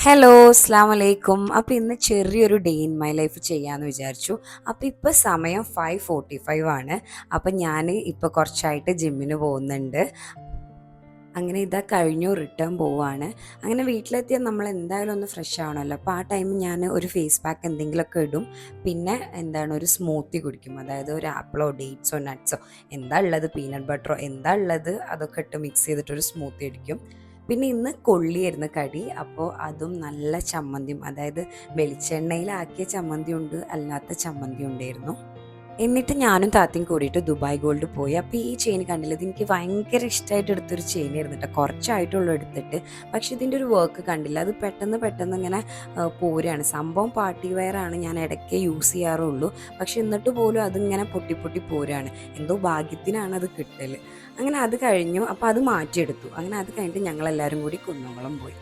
Hello, അസ്സാം വലൈക്കും. അപ്പോൾ ഇന്ന് ചെറിയൊരു ഡേ ഇൻ മൈ ലൈഫ് ചെയ്യാമെന്ന് വിചാരിച്ചു. അപ്പോൾ ഇപ്പോൾ സമയം 5:45 ആണ്. അപ്പോൾ ഞാൻ ഇപ്പോൾ കുറച്ചായിട്ട് ജിമ്മിന് പോകുന്നുണ്ട്. അങ്ങനെ ഇതാ കഴിഞ്ഞു റിട്ടേൺ പോവുകയാണ്. അങ്ങനെ വീട്ടിലെത്തിയാൽ നമ്മൾ എന്തായാലും ഒന്ന് ഫ്രഷ് ആവണമല്ലോ. അപ്പോൾ ആ ടൈമിൽ ഞാൻ ഒരു ഫേസ് പാക്ക് എന്തെങ്കിലുമൊക്കെ ഇടും. പിന്നെ ഒരു സ്മൂത്തി കുടിക്കും. അതായത് ഒരു ആപ്പിളോ ഡേറ്റ്സോ നട്ട്സോ എന്താ ഉള്ളത്, പീനട്ട് ബട്ടറോ എന്താ ഉള്ളത് അതൊക്കെ ഇട്ട് മിക്സ് ചെയ്തിട്ടൊരു സ്മൂത്തി അടിക്കും. പിന്നെ ഇന്ന് കൊള്ളിയായിരുന്നു കടി. അപ്പോൾ അതും നല്ല ചമ്മന്തിയും, അതായത് വെളിച്ചെണ്ണയിലാക്കിയ ചമ്മന്തി ഉണ്ട്, അല്ലാത്ത ചമ്മന്തി ഉണ്ടായിരുന്നു. എന്നിട്ട് ഞാനും താത്തയും കൂടിയിട്ട് ദുബായ് ഗോൾഡ് പോയി. അപ്പോൾ ഈ ചെയിൻ കണ്ടില്ല, ഇത് എനിക്ക് ഭയങ്കര ഇഷ്ടമായിട്ട് എടുത്തൊരു ചെയിനായിരുന്നു കേട്ടോ. കുറച്ചായിട്ടുള്ളൂ എടുത്തിട്ട്. പക്ഷേ ഇതിൻ്റെ ഒരു വർക്ക് കണ്ടില്ല, അത് പെട്ടെന്ന് ഇങ്ങനെ പോരുകയാണ്. സംഭവം പാർട്ടി വെയർ ആണ്, ഞാൻ ഇടയ്ക്കേ യൂസ് ചെയ്യാറുള്ളൂ. പക്ഷെ എന്നിട്ട് പോലും അതിങ്ങനെ പൊട്ടി പോരുകയാണ്. എന്തോ ഭാഗ്യത്തിനാണ് അത് കിട്ടൽ. അങ്ങനെ അത് കഴിഞ്ഞു. അപ്പോൾ അത് മാറ്റിയെടുത്തു. അങ്ങനെ അത് കഴിഞ്ഞിട്ട് ഞങ്ങളെല്ലാവരും കൂടി കുന്നംകുളം പോയി.